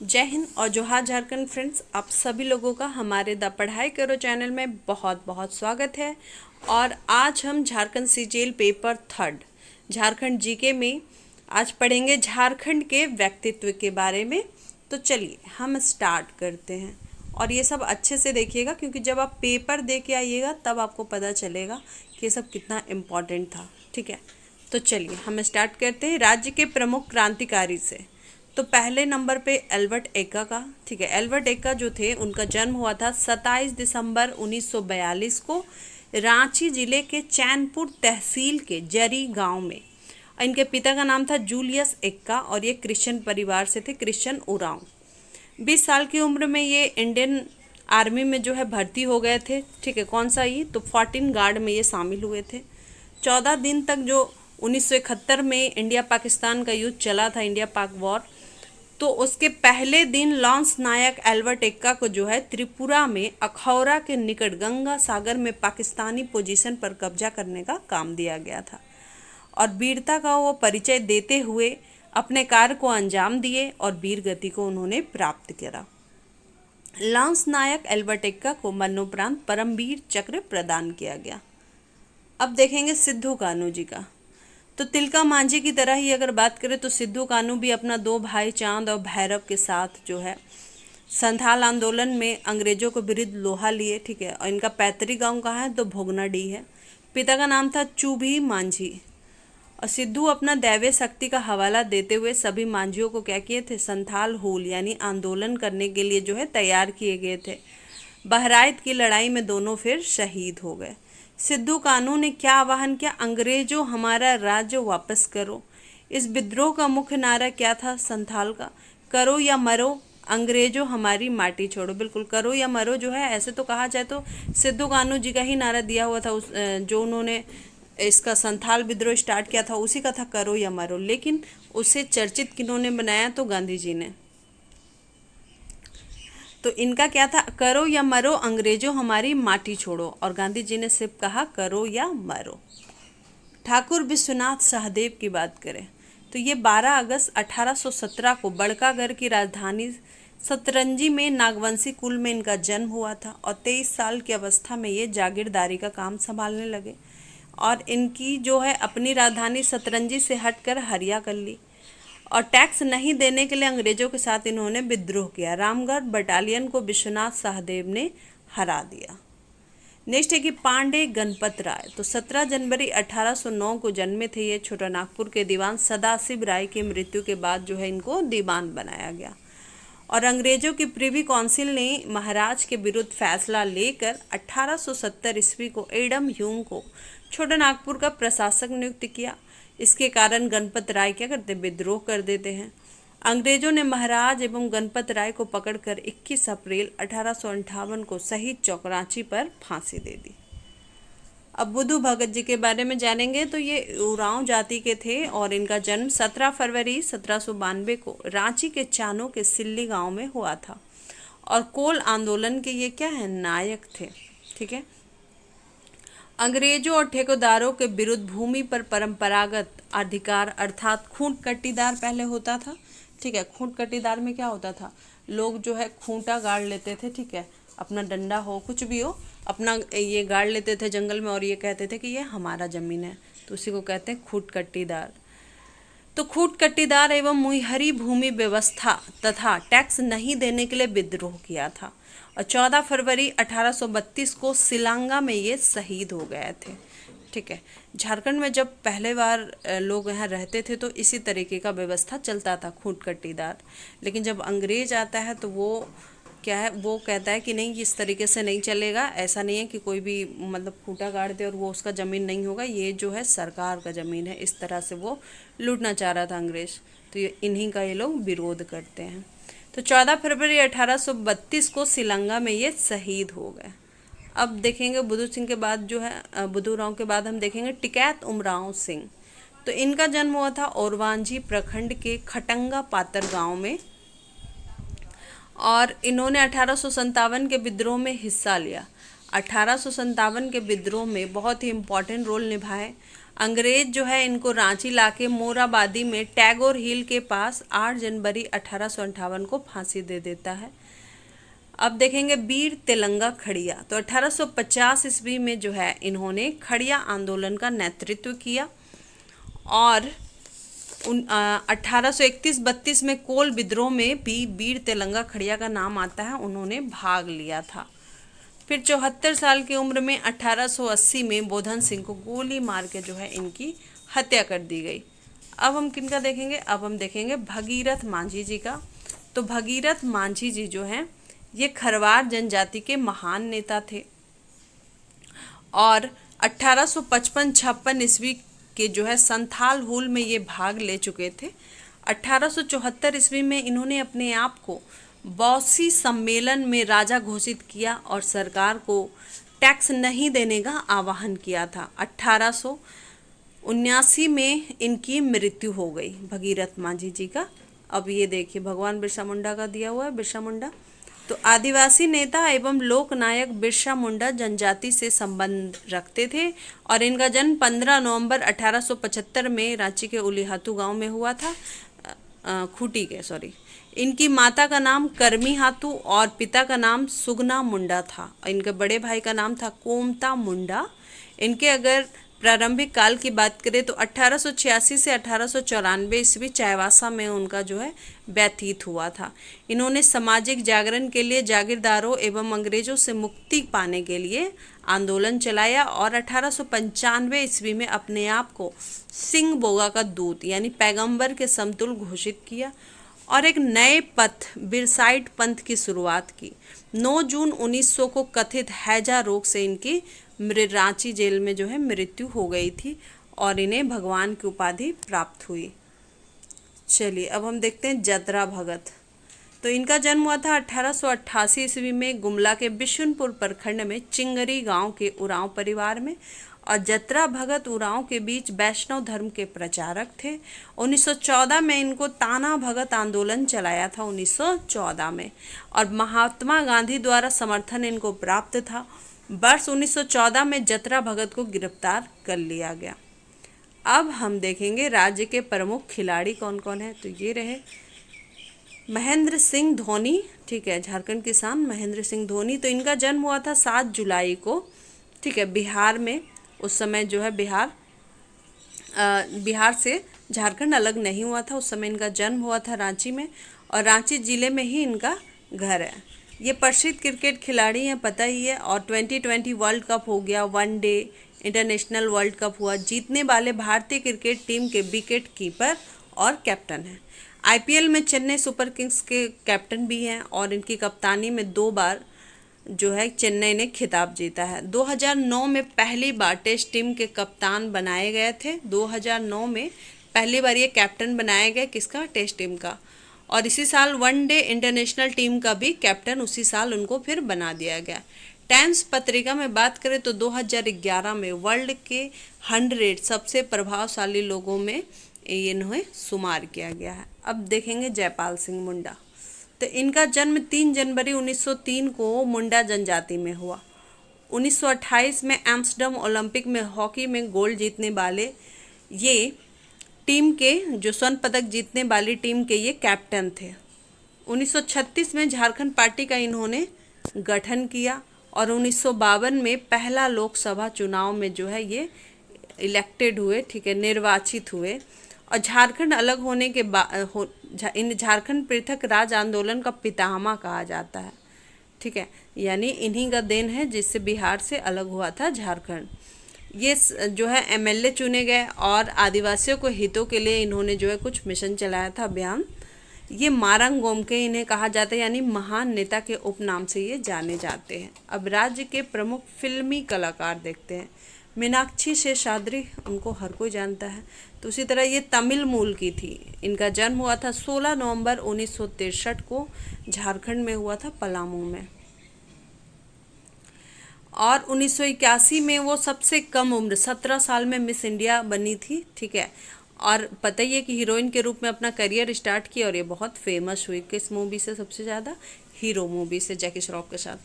जय हिंद और जोहार झारखंड फ्रेंड्स, आप सभी लोगों का हमारे द पढ़ाई करो चैनल में बहुत बहुत स्वागत है। और आज हम Jharkhand CGL paper third Jharkhand GK में आज पढ़ेंगे झारखंड के व्यक्तित्व के बारे में। तो चलिए हम स्टार्ट करते हैं और ये सब अच्छे से देखिएगा, क्योंकि जब आप पेपर दे के आइएगा तब आपको पता चलेगा कि ये सब कितना इम्पोर्टेंट था। ठीक है, तो चलिए हम स्टार्ट करते हैं राज्य के प्रमुख क्रांतिकारी से। तो पहले नंबर पे एल्बर्ट एक्का का। ठीक है, एल्बर्ट एक्का जो थे उनका जन्म हुआ था 27 दिसंबर 1942 को रांची जिले के चैनपुर तहसील के जरी गांव में। इनके पिता का नाम था जूलियस एक्का और ये क्रिश्चियन परिवार से थे, क्रिश्चियन उरांव। 20 साल की उम्र में ये इंडियन आर्मी में जो है भर्ती हो गए थे। ठीक है, कौन सा ये तो 14 गार्ड में ये शामिल हुए थे। 14 दिन तक जो 1971 में इंडिया पाकिस्तान का युद्ध चला था, इंडिया पाक वॉर, तो उसके पहले दिन लॉन्स नायक एल्बर्ट एक्का को जो है त्रिपुरा में अखौरा के निकट गंगा सागर में पाकिस्तानी पोजीशन पर कब्जा करने का काम दिया गया था और वीरता का वो परिचय देते हुए अपने कार्य को अंजाम दिए और वीर गति को उन्होंने प्राप्त करा। लॉन्स नायक एल्बर्ट एक्का को मरणोपरांत परमवीर चक्र प्रदान किया गया। अब देखेंगे सिद्धू कान्हू जी का। तो तिलका मांझी की तरह ही अगर बात करें तो सिद्धू कान्हू भी अपना दो भाई चांद और भैरव के साथ जो है संथाल आंदोलन में अंग्रेजों को विरुद्ध लोहा लिए। ठीक है, और इनका पैतृक गांव कहाँ है तो भोगनाडीह है। पिता का नाम था चूभी मांझी। और सिद्धू अपना दैवीय शक्ति का हवाला देते हुए सभी मांझियों को क्या किए थे, संथाल हुल यानी आंदोलन करने के लिए जो है तैयार किए गए थे। बहराइच की लड़ाई में दोनों फिर शहीद हो गए। सिद्धू कान्हू ने क्या आह्वान किया, अंग्रेजों हमारा राज्य वापस करो। इस विद्रोह का मुख्य नारा क्या था संथाल का, करो या मरो, अंग्रेजों हमारी माटी छोड़ो। बिल्कुल, करो या मरो जो है, ऐसे तो कहा जाए तो सिद्धू कान्हू जी का ही नारा दिया हुआ था। उस जो उन्होंने इसका संथाल विद्रोह स्टार्ट किया था उसी का था, करो या मरो। लेकिन उसे चर्चित किन्होंने बनाया तो गांधी जी ने। तो इनका क्या था, करो या मरो, अंग्रेजों हमारी माटी छोड़ो, और गांधी जी ने सिर्फ कहा करो या मरो। ठाकुर विश्वनाथ सहदेव की बात करें तो ये 12 अगस्त 1817 को बड़कागढ़ की राजधानी सतरंजी में नागवंशी कुल में इनका जन्म हुआ था और 23 साल की अवस्था में ये जागीरदारी का काम संभालने लगे और इनकी जो है अपनी राजधानी सतरंजी से हटकर हरिया कर ली और टैक्स नहीं देने के लिए अंग्रेजों के साथ इन्होंने विद्रोह किया। रामगढ़ बटालियन को विश्वनाथ सहदेव ने हरा दिया। नेक्स्ट है कि पांडे गणपत राय। तो 17 जनवरी 1809 को जन्मे थे ये छोटानागपुर के दीवान सदाशिव राय की मृत्यु के बाद जो है इनको दीवान बनाया गया और अंग्रेजों की प्रिवी काउंसिल ने महाराज के विरुद्ध फैसला लेकर 1870 ईस्वी को एडम ह्यूम को छोटानागपुर का प्रशासक नियुक्त किया। इसके कारण गणपत राय क्या करते, विद्रोह कर देते हैं। अंग्रेजों ने महाराज एवं गणपत राय को पकड़कर 21 अप्रैल 1858 को शहीद चौक रांची पर फांसी दे दी। अब बुद्धू भगत जी के बारे में जानेंगे। तो ये उरांव जाति के थे और इनका जन्म 17 फरवरी 1792 को रांची के चानो के सिल्ली गांव में हुआ था और कोल आंदोलन के ये क्या है, नायक थे। ठीक है, अंग्रेजों और ठेकेदारों के विरुद्ध भूमि पर परंपरागत अधिकार अर्थात खूंट कट्टीदार पहले होता था। ठीक है, खूंट कट्टीदार में क्या होता था, लोग जो है खूंटा गाड़ लेते थे। ठीक है, अपना डंडा हो कुछ भी हो, अपना ये गाड़ लेते थे जंगल में और ये कहते थे कि ये हमारा ज़मीन है, तो उसी को कहते हैं खूंट कट्टीदार। तो खूंट कट्टीदार एवं मुहरी भूमि व्यवस्था तथा टैक्स नहीं देने के लिए विद्रोह किया था और 14 फरवरी 1832 को सिलांगा में ये शहीद हो गए थे। ठीक है, झारखंड में जब पहले बार लोग यहाँ रहते थे तो इसी तरीके का व्यवस्था चलता था, खूंट कट्टीदार। लेकिन जब अंग्रेज आता है तो वो क्या है, वो कहता है कि नहीं, इस तरीके से नहीं चलेगा। ऐसा नहीं है कि कोई भी मतलब खूंटा गाड़ दे और वो उसका ज़मीन नहीं होगा, ये जो है सरकार का ज़मीन है। इस तरह से वो लूटना चाह रहा था अंग्रेज, तो ये इन्हीं का ये लोग विरोध करते हैं। तो 14 फरवरी 1832 को सिलंगा में ये शहीद हो गए। अब देखेंगे बुद्धू सिंह के बाद जो है बुद्धू राव के बाद हम देखेंगे टिकैत उमराव सिंह। तो इनका जन्म हुआ था ओरवांझी प्रखंड के खटंगा पातर गांव में और इन्होंने 1857 के विद्रोह में हिस्सा लिया। 1857 के विद्रोह में बहुत ही इम्पोर्टेंट रोल निभाए। अंग्रेज जो है इनको रांची लाके मोराबादी में टैगोर हिल के पास 8 जनवरी 1858 को फांसी दे देता है। अब देखेंगे वीर तेलंगा खड़िया। तो 1850 ईस्वी में जो है इन्होंने खड़िया आंदोलन का नेतृत्व किया और 1831-32 में कोल विद्रोह में भी वीर तेलंगा खड़िया का नाम आता है, उन्होंने भाग लिया था। फिर 74 साल की उम्र में 1880 में बोधन सिंह को गोली मार के जो है इनकी हत्या कर दी गई। अब हम किनका देखेंगे, अब हम देखेंगे भगीरथ मांझी जी का। तो भगीरथ मांझी जी जो हैं ये खरवार जनजाति के महान नेता थे और 1855-56 ईस्वी के जो है संथाल हुल में ये भाग ले चुके थे। 1874 ईस्वी में इन्होंने अपने आप को बौसी सम्मेलन में राजा घोषित किया और सरकार को टैक्स नहीं देने का आह्वान किया था। 1879 में इनकी मृत्यु हो गई भगीरथ मांझी जी का। अब ये देखिए भगवान बिरसा मुंडा का दिया हुआ है, बिरसा मुंडा। तो आदिवासी नेता एवं लोक नायक बिरसा मुंडा जनजाति से संबंध रखते थे और इनका जन्म 15 नवंबर 1875 में रांची के उलीहातू गांव में हुआ था, खूटी के सॉरी। इनकी माता का नाम करमी हातू और पिता का नाम सुगना मुंडा था। इनके बड़े भाई का नाम था कोमता मुंडा। इनके अगर प्रारंभिक काल की बात करें तो 1886 से 1894 ईस्वी चाईबासा में उनका जो है व्यतीत हुआ था। इन्होंने सामाजिक जागरण के लिए जागीरदारों एवं अंग्रेजों से मुक्ति पाने के लिए आंदोलन चलाया और 1895 ईस्वी में अपने आप को सिंह बोगा का दूत यानी पैगंबर के समतुल्य घोषित किया और एक नए पथ बिरसाइट पंथ की शुरुआत की। 9 जून 1900 को कथित हैजा रोग से इनकी रांची जेल में जो है मृत्यु हो गई थी और इन्हें भगवान की उपाधि प्राप्त हुई। चलिए अब हम देखते हैं जतरा भगत। तो इनका जन्म हुआ था 1888 ईस्वी में गुमला के बिशुनपुर प्रखंड में चिंगरी गांव के उरांव परिवार में। और जतरा भगत उरांव के बीच वैष्णव धर्म के प्रचारक थे। 1914 में इनको ताना भगत आंदोलन चलाया था 1914 में और महात्मा गांधी द्वारा समर्थन इनको प्राप्त था। वर्ष 1914 में जतरा भगत को गिरफ्तार कर लिया गया। अब हम देखेंगे राज्य के प्रमुख खिलाड़ी कौन कौन है। तो ये रहे महेंद्र सिंह धोनी, ठीक है, झारखंड किसान महेंद्र सिंह धोनी। तो इनका जन्म हुआ था 7 जुलाई को, ठीक है, बिहार में। उस समय जो है बिहार से झारखंड अलग नहीं हुआ था, उस समय इनका जन्म हुआ था रांची में और रांची ज़िले में ही इनका घर है। ये प्रसिद्ध क्रिकेट खिलाड़ी हैं, पता ही है। और 2020 वर्ल्ड कप हो गया, वनडे इंटरनेशनल वर्ल्ड कप हुआ, जीतने वाले भारतीय क्रिकेट टीम के विकेट कीपर और कैप्टन हैं। आईपीएल में चेन्नई सुपर किंग्स के कैप्टन भी हैं और इनकी कप्तानी में 2 बार जो है चेन्नई ने खिताब जीता है। 2009 में पहली बार टेस्ट टीम के कप्तान बनाए गए थे। 2009 में पहली बार ये कैप्टन बनाया गया किसका, टेस्ट टीम का। और इसी साल वनडे इंटरनेशनल टीम का भी कैप्टन उसी साल उनको फिर बना दिया गया। टाइम्स पत्रिका में बात करें तो 2011 में वर्ल्ड के 100 सबसे प्रभावशाली लोगों में इन्हें शुमार किया गया है। अब देखेंगे जयपाल सिंह मुंडा। तो इनका जन्म 3 जनवरी 1903 को मुंडा जनजाति में हुआ। 1928 में एम्स्टर्डम ओलंपिक में हॉकी में गोल्ड जीतने वाले ये टीम के जो स्वर्ण पदक जीतने वाली टीम के ये कैप्टन थे। 1936 में झारखंड पार्टी का इन्होंने गठन किया और 1952 में पहला लोकसभा चुनाव में जो है ये इलेक्टेड हुए, ठीक है, निर्वाचित हुए। और झारखंड अलग होने के बाद इन झारखंड पृथक राज आंदोलन का पितामह कहा जाता है, ठीक है, यानी इन्हीं का देन है जिससे बिहार से अलग हुआ था झारखंड। ये जो है एमएलए चुने गए और आदिवासियों को हितों के लिए इन्होंने जो है कुछ मिशन चलाया था, अभियान। ये मारंग गोमके इन्हें कहा जाता है, यानी महान नेता के उपनाम से ये जाने जाते हैं। अब राज्य के प्रमुख फिल्मी कलाकार देखते हैं। मीनाक्षी शेषाद्री, उनको हर कोई जानता है। तो उसी तरह ये तमिल मूल की थी। इनका जन्म हुआ था 16 नवंबर 1963 को, झारखंड में हुआ था, पलामू में। और 1981 में वो सबसे कम उम्र 17 साल में मिस इंडिया बनी थी, ठीक है। और पता ही है कि हीरोइन के रूप में अपना करियर स्टार्ट किया और ये बहुत फेमस हुई। किस मूवी से सबसे ज़्यादा? हीरो मूवी से, जैकी श्रॉफ के साथ।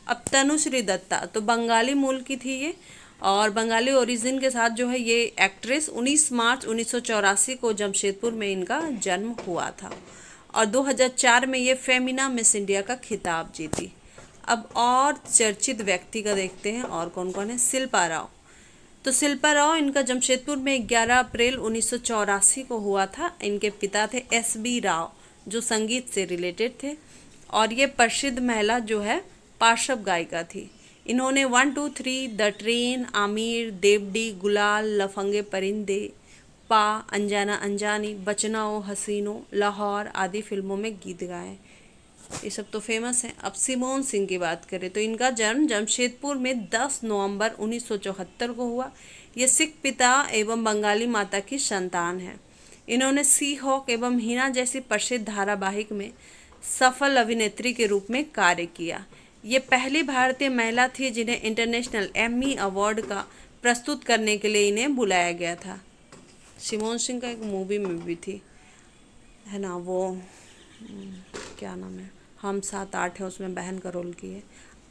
अब तनुश्री दत्ता, तो बंगाली मूल की थी ये और बंगाली ओरिजिन के साथ जो है ये एक्ट्रेस 19 मार्च 1984 को जमशेदपुर में इनका जन्म हुआ था और 2004 में ये फेमिना मिस इंडिया का खिताब जीती। अब और चर्चित व्यक्ति का देखते हैं और कौन कौन है। शिल्पा राव। तो शिल्पा राव इनका जमशेदपुर में 11 अप्रैल 1984 को हुआ था। इनके पिता थे SB राव जो संगीत से रिलेटेड थे और ये प्रसिद्ध महिला जो है पार्श्व गायिका थी। इन्होंने 1, 2, 3, द ट्रेन, आमिर, देवडी, गुलाल, लफंगे परिंदे, पा, अनजाना अनजानी, बचना ओ हसीनो, लाहौर आदि फिल्मों में गीत गाए। ये सब तो फेमस हैं। अब सिमोन सिंह की बात करें तो इनका जन्म जमशेदपुर में 10 नवंबर 1974 को हुआ। ये सिख पिता एवं बंगाली माता की संतान है। इन्होंने सी हॉक एवं हीना जैसी प्रसिद्ध धारावाहिक में सफल अभिनेत्री के रूप में कार्य किया। ये पहली भारतीय महिला थी जिन्हें इंटरनेशनल एमी अवार्ड का प्रस्तुत करने के लिए इन्हें बुलाया गया था। सिमोन सिंह का एक मूवी में भी थी, है ना, वो क्या नाम है, हम 7-8 है, उसमें बहन का रोल की है।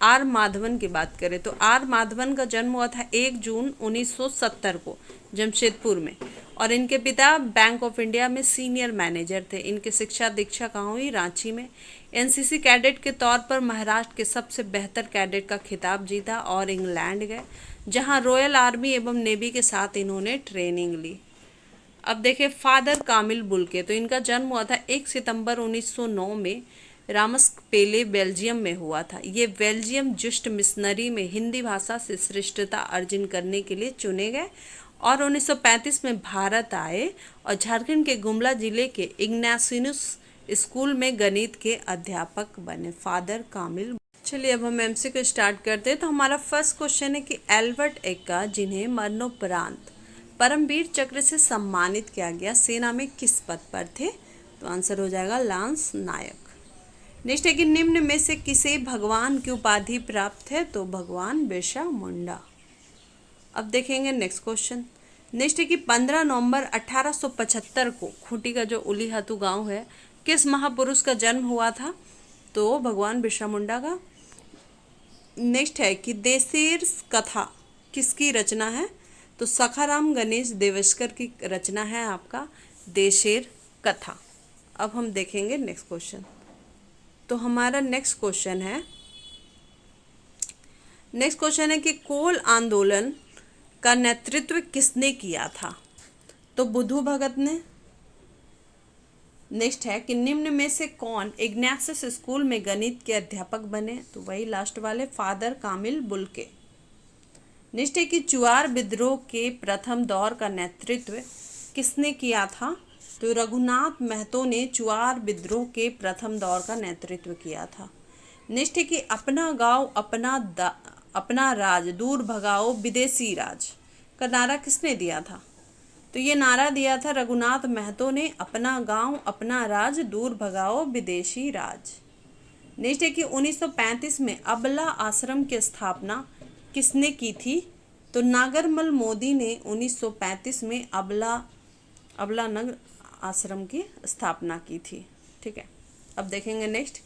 आर माधवन की बात करें तो आर माधवन का जन्म हुआ था 1 जून 1970 को जमशेदपुर में और इनके पिता बैंक ऑफ इंडिया में सीनियर मैनेजर थे। इनकी शिक्षा दीक्षा कहाँ हुई? रांची में। एनसीसी कैडेट के तौर पर महाराष्ट्र के सबसे बेहतर कैडेट का खिताब जीता और इंग्लैंड गए जहां रॉयल आर्मी एवं नेवी के साथ इन्होंने ट्रेनिंग ली। अब देखिए फादर कामिल बुल्के। तो इनका जन्म हुआ था 1 सितंबर 1909 में रामस्कपेले बेल्जियम में हुआ था। ये बेल्जियम जुस्ट मिशनरी में हिंदी भाषा से श्रेष्ठता अर्जन करने के लिए चुने गए और 1935 में भारत आए और झारखंड के गुमला जिले के इग्नासियस स्कूल में गणित के अध्यापक बने। फादर कामिल। चलिए अब हम MCQ स्टार्ट करते हैं। तो हमारा फर्स्ट क्वेश्चन है कि एल्बर्ट एक्का जिन्हें मरणोपरांत परमवीर चक्र से सम्मानित किया गया सेना में किस पद पर थे? तो आंसर हो जाएगा लांस नायक। नेक्स्ट है कि निम्न में से किसे भगवान की उपाधि प्राप्त है? तो भगवान बिरसा मुंडा। अब देखेंगे नेक्स्ट क्वेश्चन। नेक्स्ट है कि 15 नवंबर 1875 को खूंटी का जो उलीहातू गांव है किस महापुरुष का जन्म हुआ था? तो भगवान बिरसा मुंडा का। नेक्स्ट है कि देशेर कथा किसकी रचना है? तो सखाराम गणेश देवस्कर की रचना है आपका देशेर कथा। अब हम देखेंगे नेक्स्ट क्वेश्चन। तो हमारा नेक्स्ट क्वेश्चन है कि कोल आंदोलन का नेतृत्व किसने किया था? तो बुद्धू भगत ने। नेक्स्ट है कि निम्न में से कौन इग्नासियस स्कूल में गणित के अध्यापक बने? तो वही लास्ट वाले फादर कामिल बुल्के। नेक्स्ट है कि चुआर विद्रोह के प्रथम दौर का नेतृत्व किसने किया था? तो रघुनाथ महतो ने चुआर विद्रोह के प्रथम दौर का नेतृत्व किया था। नेक्स्ट है कि अपना गांव अपना राज दूर भगाओ विदेशी राज का नारा किसने दिया था? तो ये नारा दिया था रघुनाथ महतो ने, अपना गांव अपना राज दूर भगाओ विदेशी राज। नेक्स्ट है कि 1935 में अबला आश्रम की स्थापना किसने की थी? तो नागरमल मोदी ने 1935 में अबला नगर आश्रम की स्थापना की थी। ठीक है, अब देखेंगे नेक्स्ट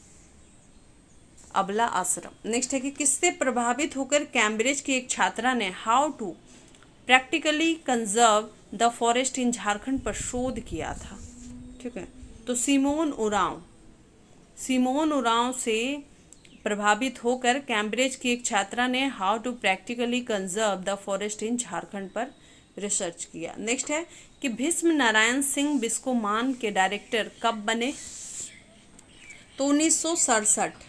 अबला आश्रम। नेक्स्ट है कि किससे प्रभावित होकर कैम्ब्रिज की एक छात्रा ने how to practically conserve the forest in Jharkhand पर शोध किया था? ठीक है, तो सिमोन उरांव से प्रभावित होकर कैम्ब्रिज की एक छात्रा ने how to practically conserve the forest in Jharkhand पर रिसर्च किया। नेक्स्ट है कि भीष्म नारायण सिंह बिस्कोमान के डायरेक्टर कब बने? तो 1967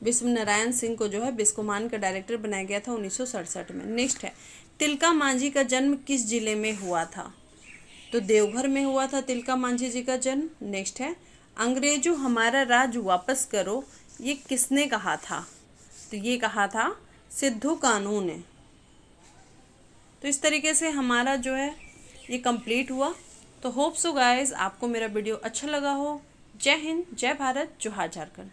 भीष्म नारायण सिंह को जो है बिस्कोमान का डायरेक्टर बनाया गया था 1967 में। नेक्स्ट है तिलका मांझी का जन्म किस जिले में हुआ था? तो देवघर में हुआ था तिलका मांझी जी का जन्म। नेक्स्ट है अंग्रेजों हमारा राज वापस करो ये किसने कहा था? तो ये कहा था सिद्धू कानू ने। तो इस तरीके से हमारा जो है ये कंप्लीट हुआ। तो होप सो गाइस आपको मेरा वीडियो अच्छा लगा हो। जय हिंद, जय भारत, जोहार झारखंड।